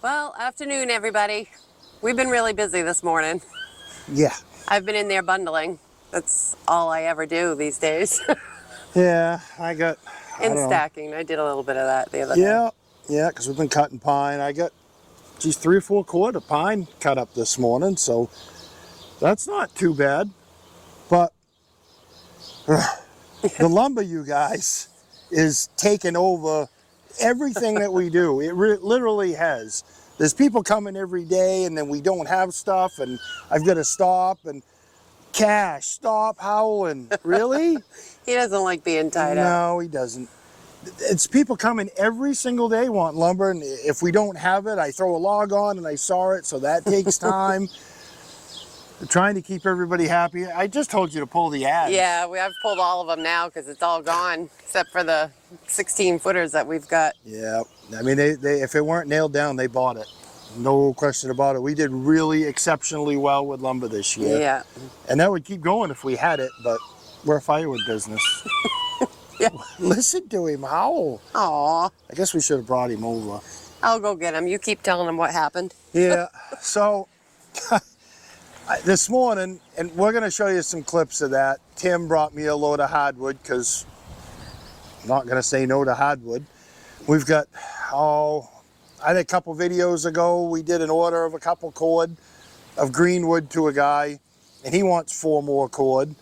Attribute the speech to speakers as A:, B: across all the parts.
A: Well, afternoon, everybody. We've been really busy this morning.
B: Yeah.
A: I've been in there bundling. That's all I ever do these days.
B: Yeah, I don't
A: And
B: know.
A: stacking. I did a little bit of that the other day.
B: Yeah, because we've been cutting pine. I got, geez, 3 or 4 cord of pine cut up this morning, so that's not too bad. But the lumber, you guys, is taking over everything that we do. It literally has. There's people coming every day, and then we don't have stuff, and I've got to stop, and Cash, stop howling. Really?
A: He doesn't like being tied up.
B: No, he doesn't. It's people coming every single day want lumber, and if we don't have it, I throw a log on and I saw it, so that takes time. We're trying to keep everybody happy. I just told you to pull the ads.
A: Yeah, I've pulled all of them now because it's all gone except for the 16 footers that we've got.
B: Yeah, I mean, they if it weren't nailed down, they bought it. No question about it. We did really exceptionally well with lumber this year.
A: Yeah.
B: And that would keep going if we had it, but we're a firewood business.
A: Yeah.
B: Listen to him howl.
A: Aw.
B: I guess we should have brought him over.
A: I'll go get him. You keep telling him what happened.
B: Yeah, so this morning, and we're going to show you some clips of that. Tim brought me a load of hardwood because I'm not going to say no to hardwood. We've got, I think a couple videos ago, we did an order of a couple cord of greenwood to a guy, and he wants 4 more cord.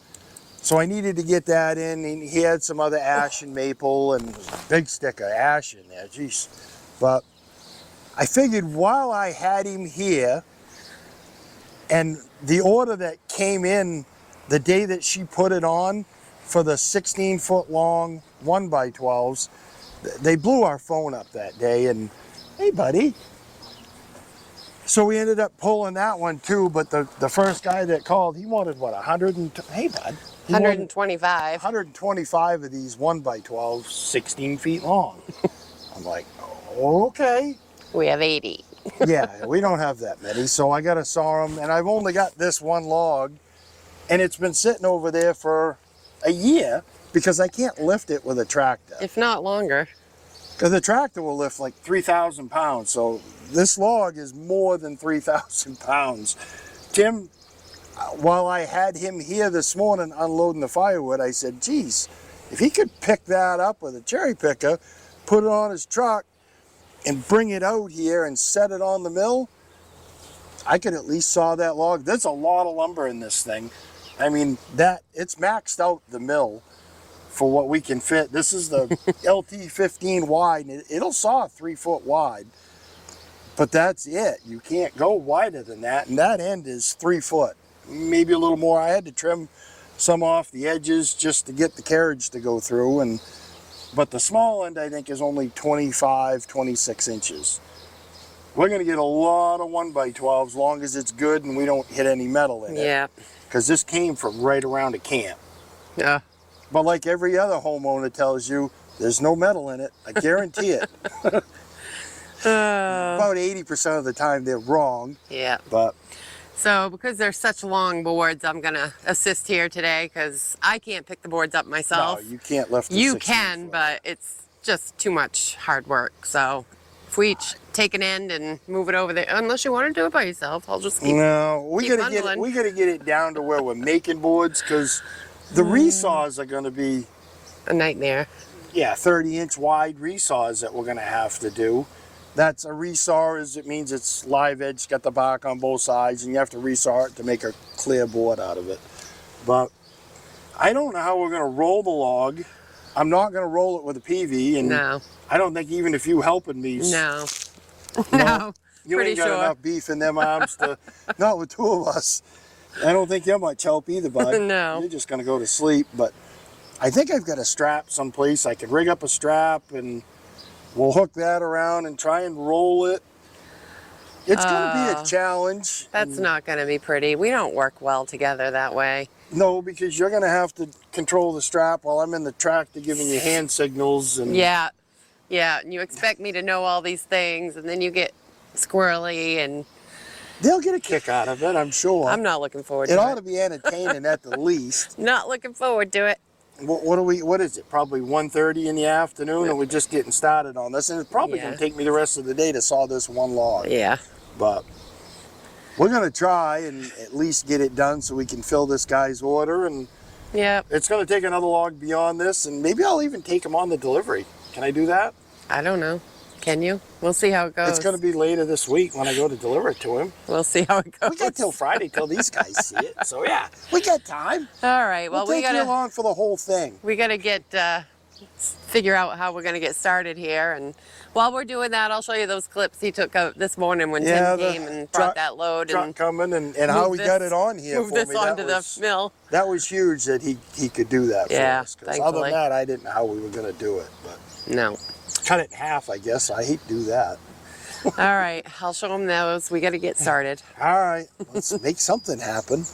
B: So I needed to get that in, and he had some other ash and maple, and a big stick of ash in there, jeez. But I figured while I had him here, and the order that came in the day that she put it on for the 16-foot long 1x12s, they blew our phone up that day, and hey buddy. So we ended up pulling that one too, but the first guy that called, he wanted what, 100 and, hey bud.
A: 125.
B: 125 of these 1x12s, 16 feet long. I'm like, okay.
A: We have 80.
B: Yeah, we don't have that many, so I gotta saw them, and I've only got this one log, and it's been sitting over there for a year because I can't lift it with a tractor.
A: If not longer.
B: Because the tractor will lift like 3,000 pounds, so this log is more than 3,000 pounds. Tim, while I had him here this morning unloading the firewood, I said, geez, if he could pick that up with a cherry picker, put it on his truck, and bring it out here and set it on the mill, I could at least saw that log. There's a lot of lumber in this thing. I mean, it's maxed out the mill for what we can fit. This is the LT15 wide, and it'll saw 3 foot wide, but that's it. You can't go wider than that, and that end is 3 foot, maybe a little more. I had to trim some off the edges just to get the carriage to go through, but the small end, I think, is only 25, 26 inches. We're going to get a lot of 1x12s as long as it's good and we don't hit any metal in it.
A: Yeah.
B: Because this came from right around a camp.
A: Yeah.
B: But like every other homeowner tells you, there's no metal in it. I guarantee it. About 80% of the time they're wrong.
A: Yeah.
B: But
A: so because they're such long boards, I'm going to assist here today because I can't pick the boards up myself.
B: no, you can't lift the
A: You
B: 16
A: can,
B: foot.
A: but it's just too much hard work. So if we each take an end and move it over there, unless you want to do it by yourself, I'll just keep.
B: No, we
A: keep
B: gotta
A: bundling.
B: get it down to where we're making boards, because the resaws are going to be,
A: A nightmare.
B: yeah, 30-inch wide resaws that we're going to have to do. That's a resaw, it means it's live edge, got the bark on both sides, and you have to resaw it to make a clear board out of it. But I don't know how we're going to roll the log. I'm not going to roll it with a PV, and
A: No.
B: I don't think even if you helping me,
A: No.
B: No,
A: No.
B: you
A: Pretty
B: ain't got
A: sure.
B: enough beef in them arms to, not with 2 of us. I don't think you're much help either, bud.
A: No.
B: You're just going to go to sleep, but I think I've got a strap someplace. I could rig up a strap and we'll hook that around and try and roll it. It's going to be a challenge.
A: That's not going to be pretty. We don't work well together that way.
B: No, because you're going to have to control the strap while I'm in the tractor giving you hand signals. And
A: Yeah. Yeah. And you expect me to know all these things, and then you get squirrely, and
B: they'll get a kick out of it, I'm sure.
A: I'm not looking forward to
B: It
A: it.
B: ought to be entertaining at the least.
A: Not looking forward to it.
B: What is it? Probably 1:30 in the afternoon, and we're just getting started on this. And it's probably
A: Yeah.
B: going to take me the rest of the day to saw this one log.
A: Yeah.
B: But we're going to try and at least get it done so we can fill this guy's order. And
A: Yep.
B: it's going to take another log beyond this, and maybe I'll even take him on the delivery. Can I do that?
A: I don't know. Can you? We'll see how it goes.
B: It's going to be later this week when I go to deliver it to him.
A: We'll see how it goes.
B: We got till Friday till these guys see it. So yeah, we got time.
A: All right. Well,
B: We'll
A: we
B: take you
A: gotta
B: along for the whole thing.
A: get figure out how we're gonna get started here. And while we're doing that, I'll show you those clips he took out this morning when
B: Yeah,
A: Tim
B: the
A: came and
B: truck-
A: brought that load
B: Truck
A: and
B: coming and how
A: moved
B: he got
A: this-
B: it on here
A: moved
B: for
A: this
B: me.
A: onto the mill.
B: That was huge that he could do that
A: Yeah,
B: for us. 'Cause other
A: thankfully.
B: than that, I didn't know how we were going to do it. But
A: No.
B: cut it in half, I guess. I hate to do that.
A: All right. I'll show him those. We got to get started.
B: All right, let's make something happen.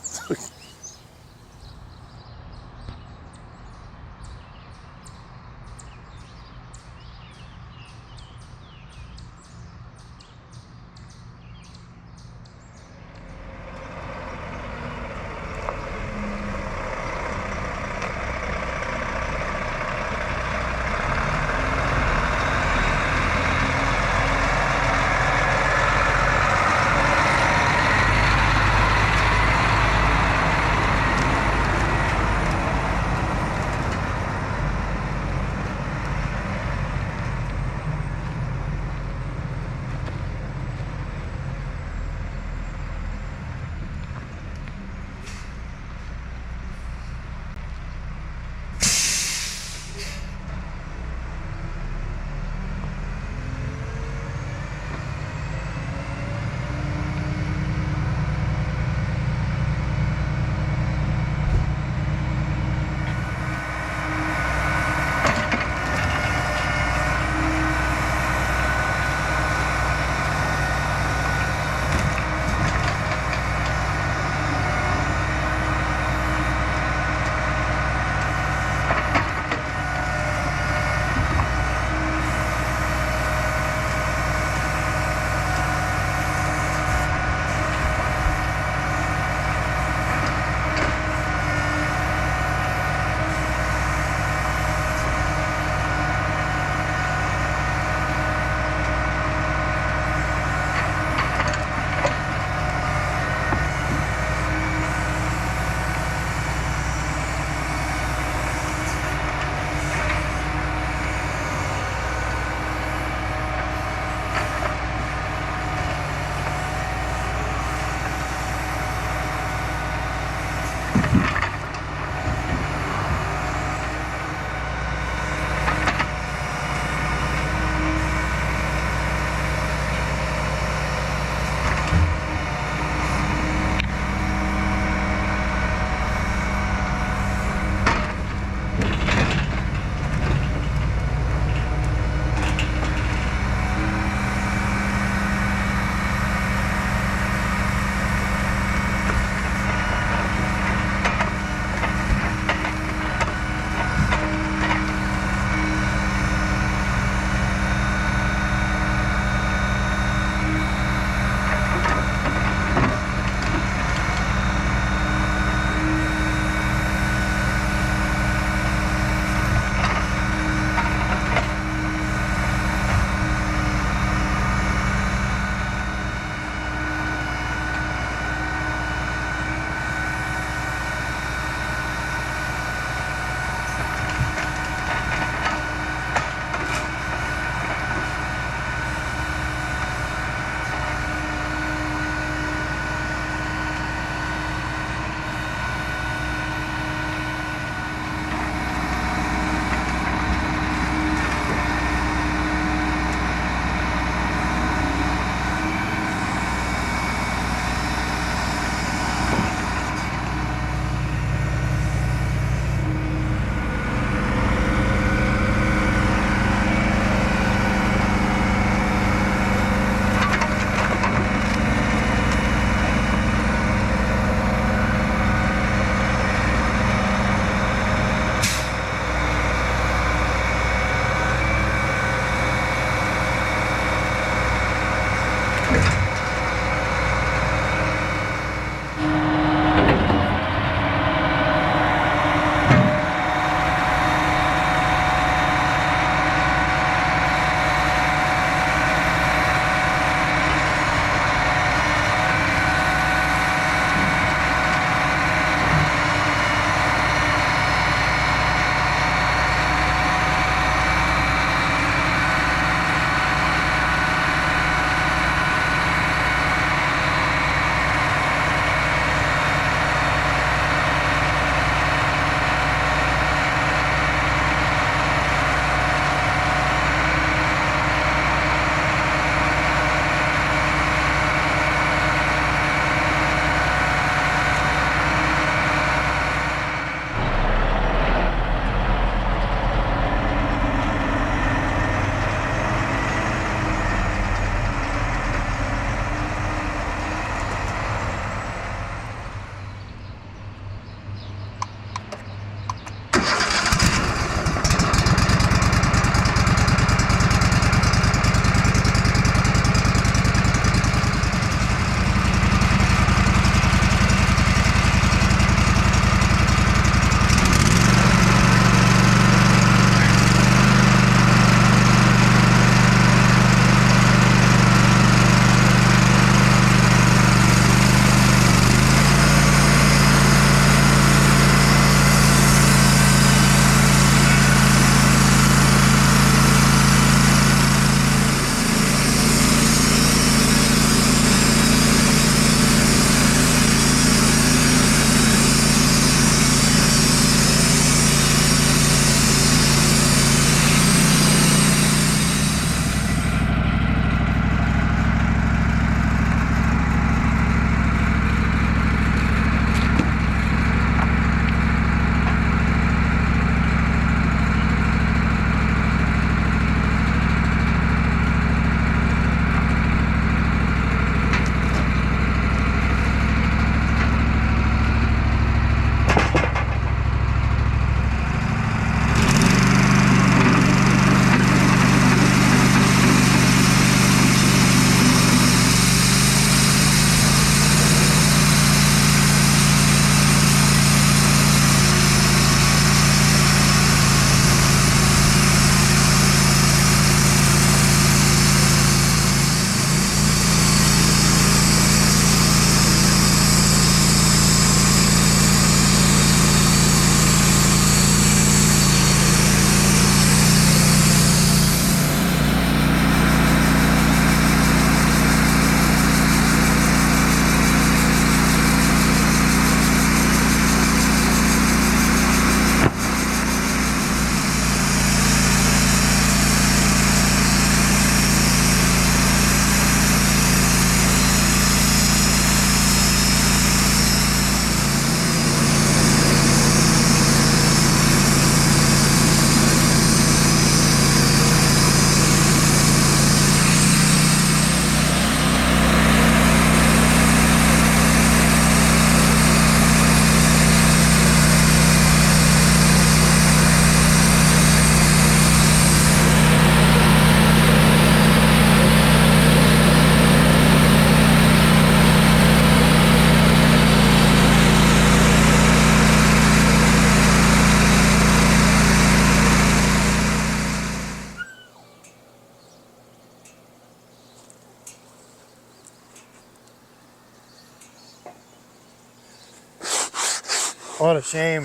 B: What a shame.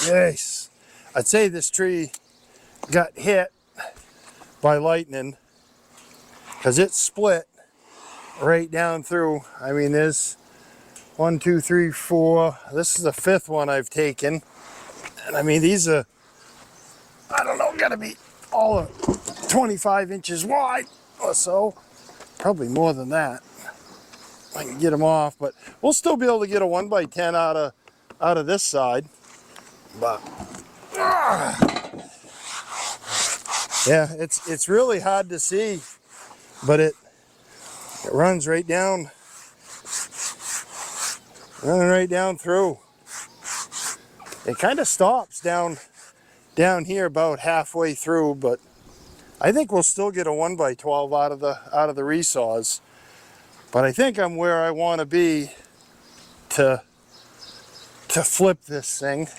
B: Yes. I'd say this tree got hit by lightning because it split right down through. I mean, there's 1, 2, 3, 4. This is the 5th one I've taken. And I mean, these are, I don't know, gotta be all of 25 inches wide or so. Probably more than that. I can get them off, but we'll still be able to get a 1x10 out of this side. But yeah, it's really hard to see, but it runs right down, running right down through. It kind of stops down here about halfway through, but I think we'll still get a 1x12 out of the resaws. But I think I'm where I want to be to flip this thing.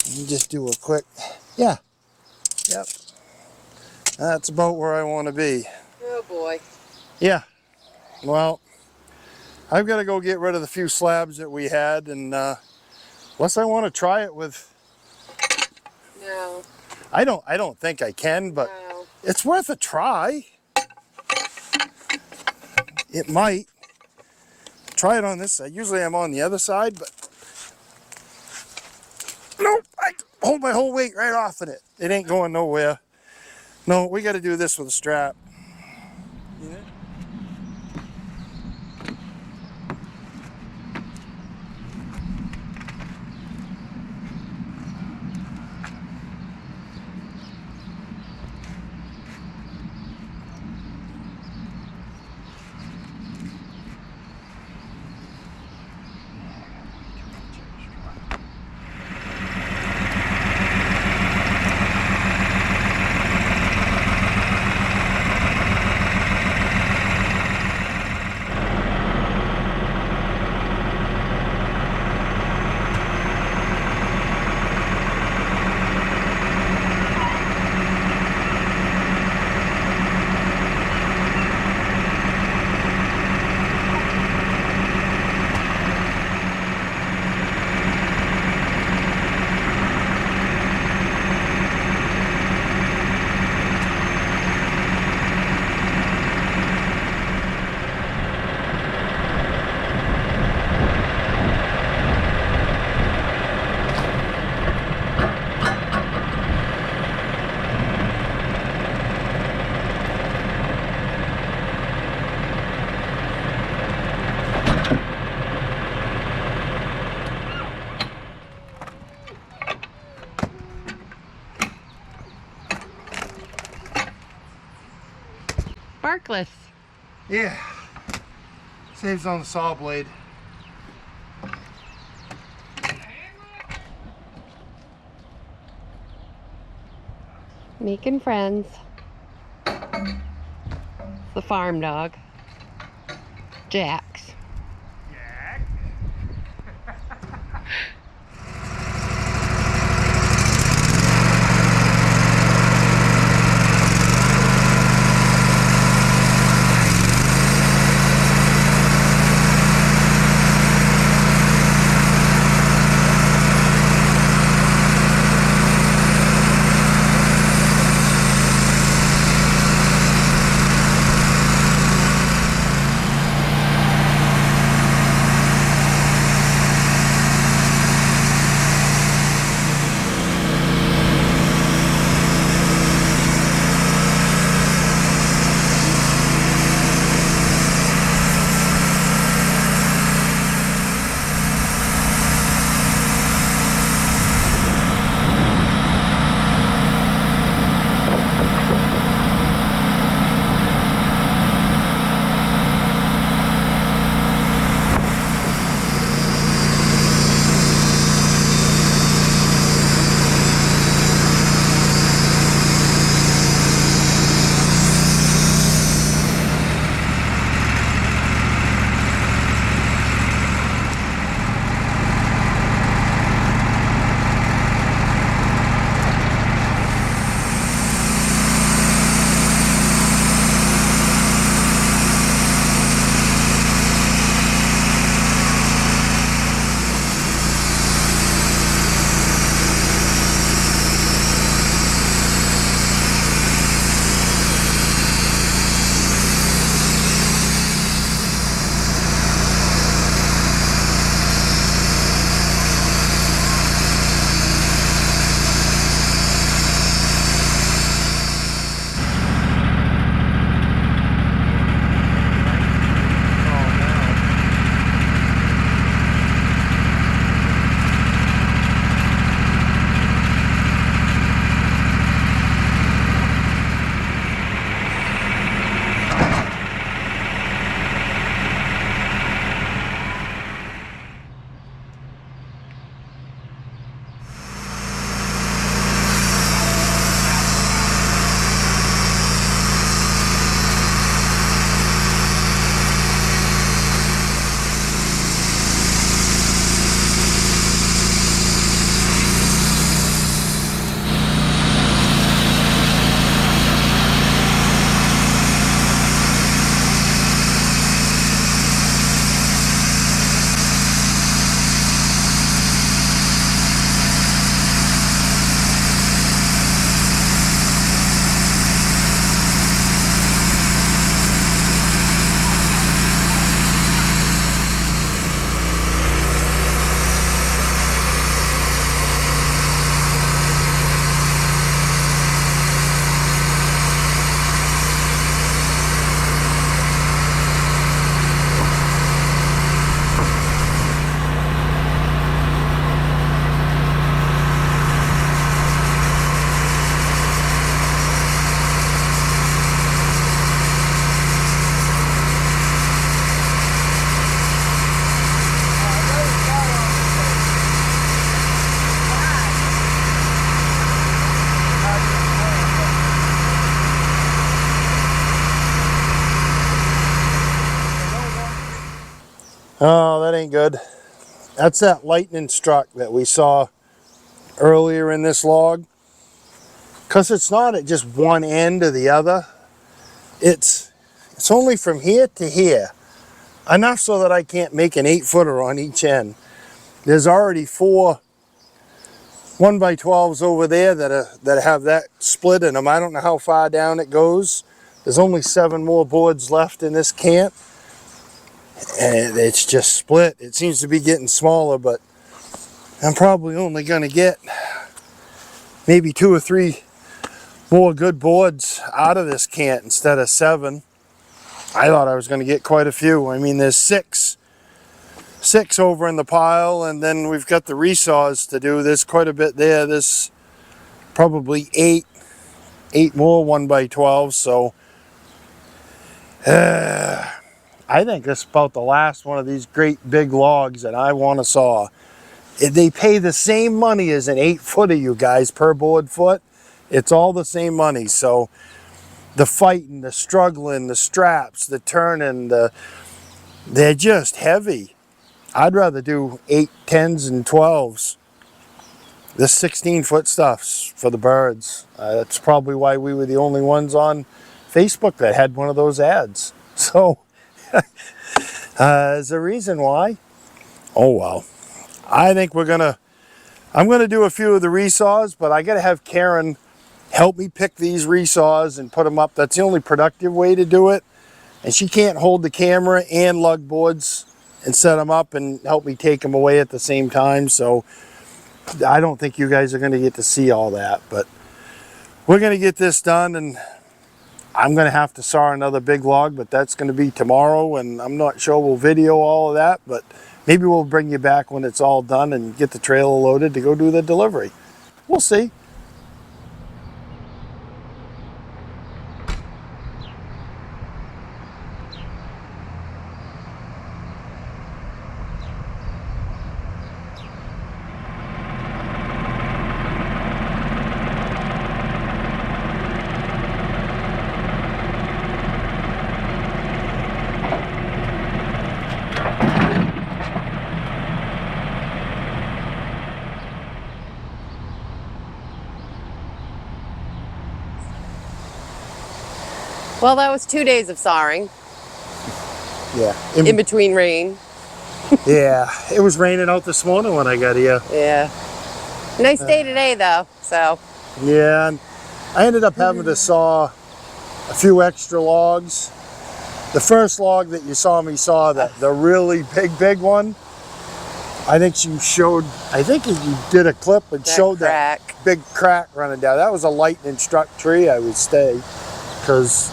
B: Let me just do a quick, yeah, yep. That's about where I want to be.
A: Oh boy.
B: Yeah, well, I've got to go get rid of the few slabs that we had, and unless I want to try it with,
A: No.
B: I don't think I can, but
A: No.
B: it's worth a try. It might. Try it on this side. Usually I'm on the other side, but nope, I hold my whole weight right off of it. It ain't going nowhere. No, we got to do this with a strap. Yeah.
A: Barkless.
B: Yeah. Saves on the saw blade.
A: Making friends. The farm dog. Jax.
B: Oh, that ain't good. That's that lightning struck that we saw earlier in this log. Because it's not at just one end or the other. It's only from here to here. Enough so that I can't make an 8-footer on each end. There's already 4 1x12s over there that have that split in them. I don't know how far down it goes. There's only 7 more boards left in this camp. And it's just split. It seems to be getting smaller, but I'm probably only going to get maybe 2 or 3 more good boards out of this cant instead of 7. I thought I was going to get quite a few. I mean, there's 6 over in the pile, and then we've got the resaws to do. There's quite a bit there. There's probably 8 more 1x12s, so I think this is about the last one of these great big logs that I want to saw. They pay the same money as an 8-footer, you guys, per board foot. It's all the same money. So the fighting, the struggling, the straps, the turning, they're just heavy. I'd rather do 8, 10s, and 12s. This 16-foot stuff's for the birds. That's probably why we were the only ones on Facebook that had one of those ads. So there's a reason why. Oh well. I think I'm gonna do a few of the resaws, but I gotta have Karen help me pick these resaws and put them up. That's the only productive way to do it. And she can't hold the camera and lug boards and set them up and help me take them away at the same time. So I don't think you guys are going to get to see all that, but we're going to get this done, and I'm going to have to saw another big log, but that's going to be tomorrow, and I'm not sure we'll video all of that, but maybe we'll bring you back when it's all done and get the trailer loaded to go do the delivery. We'll see.
A: Well, that was 2 days of sawing
B: Yeah.
A: in between rain.
B: Yeah, it was raining out this morning when I got here.
A: Yeah. Nice day today, though, so.
B: Yeah, and I ended up having to saw a few extra logs. The first log that you saw me saw, the really big one, I think you did a clip and showed that big crack running down. That was a lightning struck tree, I would say, because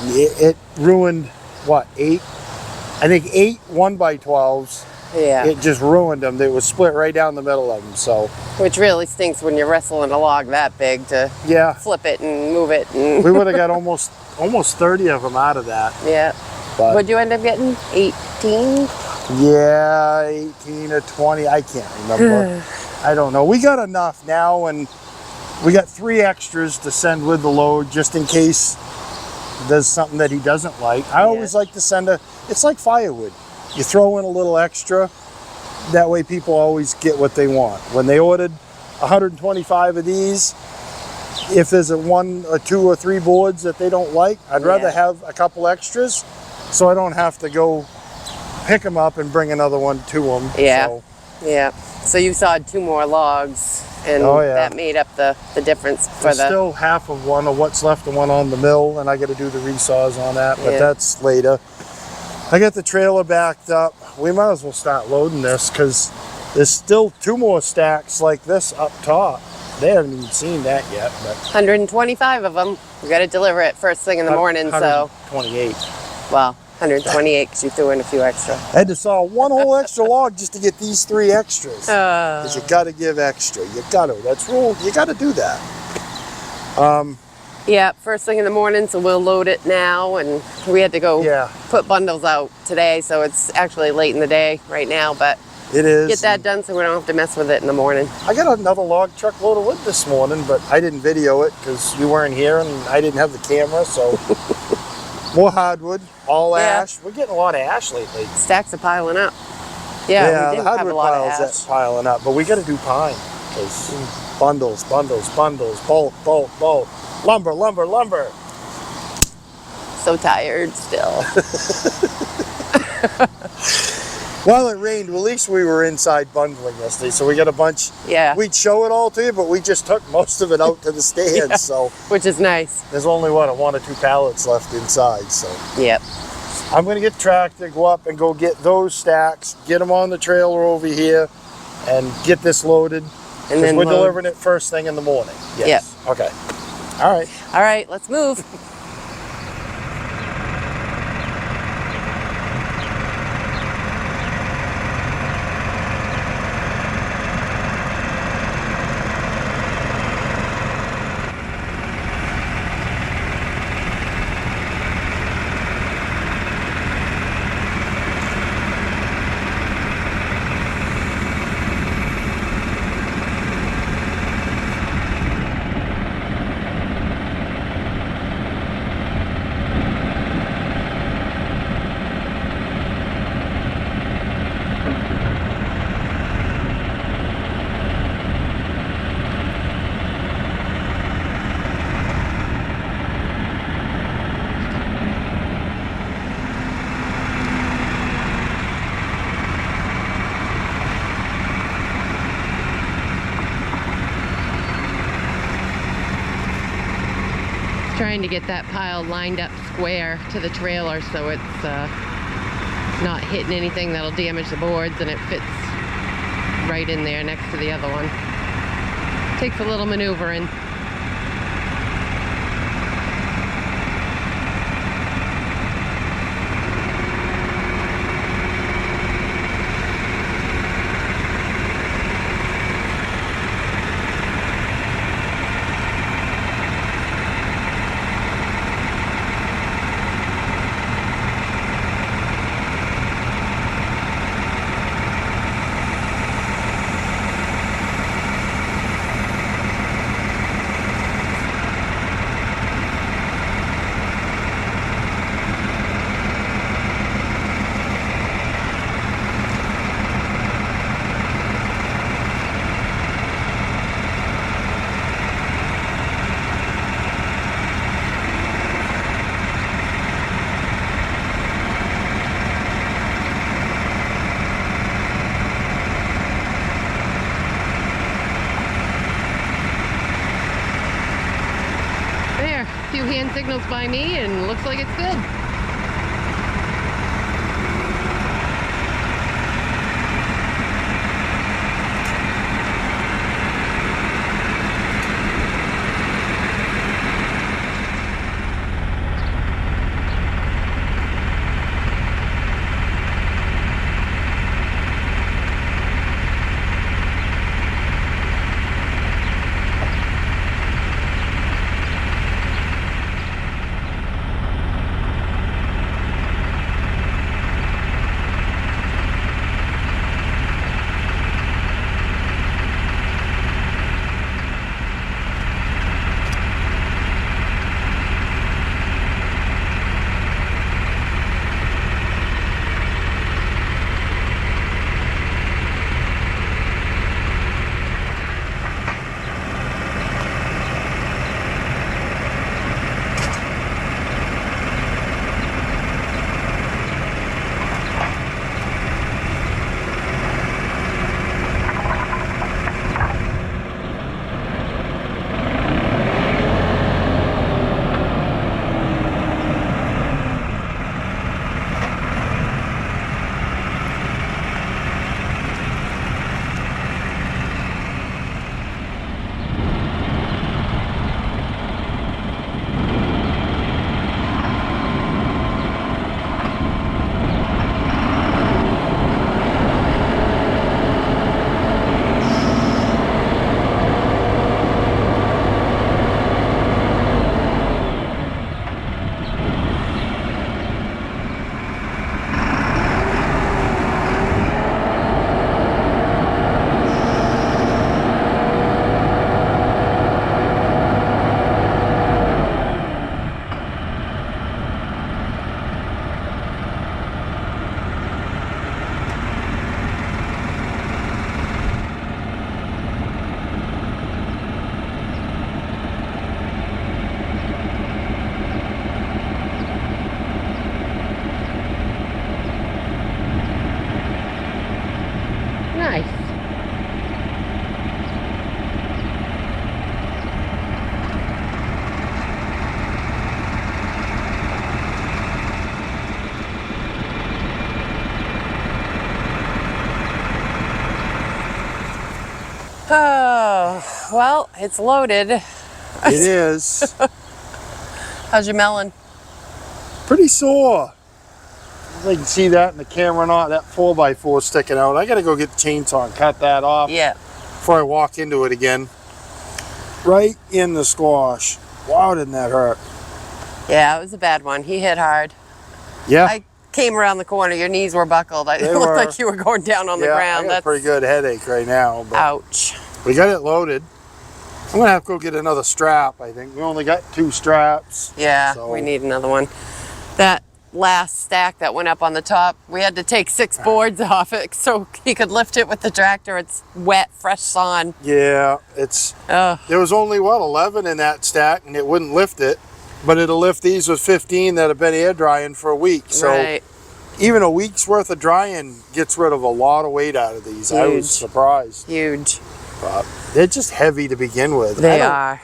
B: it ruined, what, 8? I think 8 1x12s.
A: Yeah.
B: It just ruined them. They was split right down the middle of them. So,
A: which really stinks when you're wrestling a log that big to flip it and move it. And
B: we would have got almost 30 of them out of that.
A: Yeah.
B: But
A: what'd you end up getting? 18?
B: Yeah, 18 or 20. I can't remember. I don't know. We got enough now, and we got 3 extras to send with the load just in case there's something that he doesn't like. I always like to send it's like firewood. You throw in a little extra, that way people always get what they want. When they ordered 125 of these, if there's a 1 or 2 or 3 boards that they don't like, I'd rather have a couple extras so I don't have to go pick them up and bring another one to them.
A: Yeah.
B: So,
A: yeah. So you sawed 2 more logs, and that made up the difference for
B: there's still half of one of what's left of one on the mill, and I got to do the resaws on that, but that's later. I got the trailer backed up. We might as well start loading this because there's still 2 more stacks like this up top. They haven't even seen that yet. But
A: 125 of them. We got to deliver it first thing in the morning.
B: 128.
A: So, well, 128 because you threw in a few extra.
B: I had to saw 1 whole extra log just to get these 3 extras. Because you got to give extra. You got to. That's rule. You got to do that.
A: Yeah, first thing in the morning, so we'll load it now, and we had to go put bundles out today, so it's actually late in the day right now, but
B: it is.
A: Get that done so we don't have to mess with it in the morning.
B: I got another log truck load of wood this morning, but I didn't video it because you weren't here and I didn't have the camera, so More hardwood, all
A: Yeah.
B: ash. We're getting a lot of ash lately.
A: Stacks are piling up. Yeah, we
B: the
A: do have a
B: hardwood
A: lot of
B: piles
A: ash.
B: that's piling up, but we got to do pine because bundles, bolt, lumber.
A: So tired still.
B: Well, it rained. Well, at least we were inside bundling yesterday, so we got a bunch.
A: Yeah.
B: We'd show it all to you, but we just took most of it out to the stands.
A: Yeah.
B: So
A: Which is nice.
B: there's only one or two pallets left inside. So
A: Yep.
B: I'm gonna get the tractor, go up and go get those stacks, get them on the trailer over here, and get this loaded.
A: And then
B: we're
A: load.
B: delivering it first thing in the morning. Yes.
A: Yep.
B: Okay. All right.
A: All right, let's move. Trying to get that pile lined up square to the trailer so it's not hitting anything that'll damage the boards, and it fits right in there next to the other one. Takes a little maneuvering. A few hand signals by me and looks like it's good. Oh, well, it's loaded.
B: It is.
A: How's your melon?
B: Pretty sore. You can see that in the camera or not, that 4x4 sticking out. I gotta go get the chainsaw and cut that off
A: Yeah.
B: before I walk into it again. Right in the squash. Wow, didn't that hurt?
A: Yeah, it was a bad one. He hit hard.
B: Yeah.
A: I came around the corner. Your knees were buckled. It
B: They
A: looked
B: were.
A: like you were going down on the ground.
B: I got a pretty good headache right now. But
A: Ouch.
B: we got it loaded. I'm gonna have to go get another strap, I think. We only got 2 straps.
A: Yeah,
B: So-
A: we need another one. That last stack that went up on the top, we had to take 6 boards off it so he could lift it with the tractor. It's wet, fresh sawn.
B: Yeah, it's
A: Oh,
B: there was only 11 in that stack and it wouldn't lift it, but it'll lift these with 15 that have been air drying for a week. So
A: right.
B: even a week's worth of drying gets rid of a lot of weight out of these. I was
A: Huge.
B: surprised.
A: Huge.
B: But they're just heavy to begin with.
A: They are.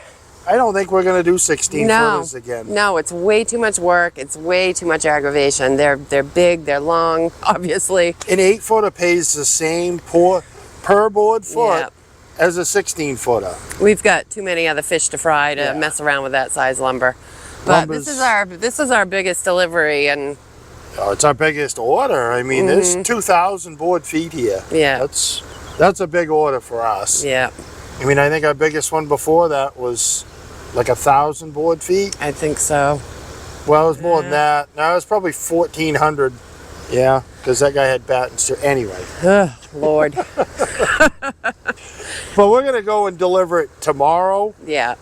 B: I don't think we're gonna do 16
A: No,
B: footers again.
A: no, it's way too much work. It's way too much aggravation. They're big, they're long, obviously.
B: An 8-footer pays the same per board foot
A: Yep.
B: as a 16-footer.
A: We've got too many other fish to fry to
B: Yeah.
A: mess around with that size lumber. But this is our biggest delivery, and
B: Oh, it's our biggest order. I mean, there's 2,000 board feet here.
A: yeah,
B: That's a big order for us.
A: yeah,
B: I mean, I think our biggest one before that was like 1,000 board feet.
A: I think so.
B: Well, it was more than that. No, it was probably 1,400. Yeah, because that guy had battens. Anyway.
A: Ugh, Lord.
B: But we're going to go and deliver it tomorrow.
A: Yeah,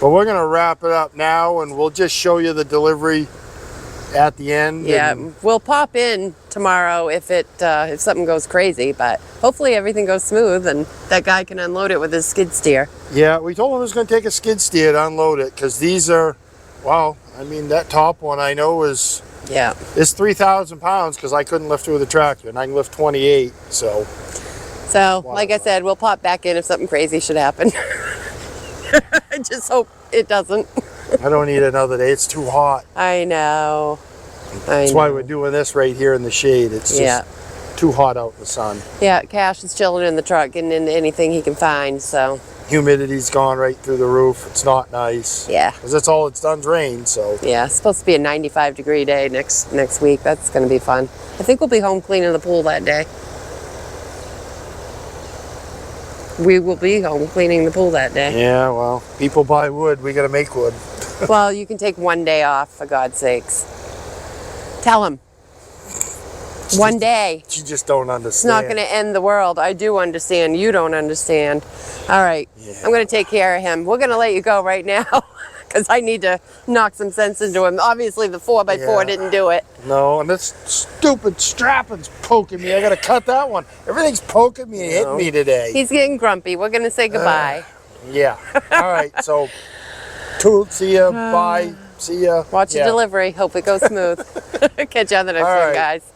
B: But we're going to wrap it up now, and we'll just show you the delivery at the end.
A: yeah.
B: And
A: We'll pop in tomorrow if if something goes crazy, but hopefully everything goes smooth and that guy can unload it with his skid steer.
B: yeah, we told him it was going to take a skid steer to unload it, because these are, wow, I mean, that top one I know is
A: Yeah.
B: 3,000 pounds, because I couldn't lift it with a tractor, and I can lift 28, so.
A: So,
B: Wow.
A: like I said, we'll pop back in if something crazy should happen. I just hope it doesn't.
B: I don't need another day. It's too hot.
A: I know.
B: That's why we're doing this right here in the shade. It's just
A: Yeah.
B: too hot out in the sun.
A: Yeah, Cash is chilling in the truck, getting into anything he can find, so
B: Humidity's gone right through the roof. It's not nice.
A: yeah.
B: Because that's all it's done's rain, so.
A: Yeah, it's supposed to be a 95-degree day next week. That's going to be fun. I think we'll be home cleaning the pool that day. We will be home cleaning the pool that day.
B: Yeah, well, people buy wood. We got to make wood.
A: Well, you can take one day off, for God's sakes. Tell him. One day.
B: You just don't understand.
A: It's not going to end the world. I do understand. You don't understand. All right.
B: Yeah.
A: I'm going to take care of him. We're going to let you go right now because I need to knock some sense into him. Obviously, the 4x4
B: Yeah.
A: didn't do it.
B: No, and this stupid strapping's poking me. I got to cut that one. Everything's poking me and hitting me today.
A: He's getting grumpy. We're going to say goodbye.
B: Yeah. All right. So, see ya. Bye. See ya.
A: Watch
B: Yeah.
A: the delivery. Hope it goes smooth. Catch you on the next
B: All
A: one,
B: right.
A: guys.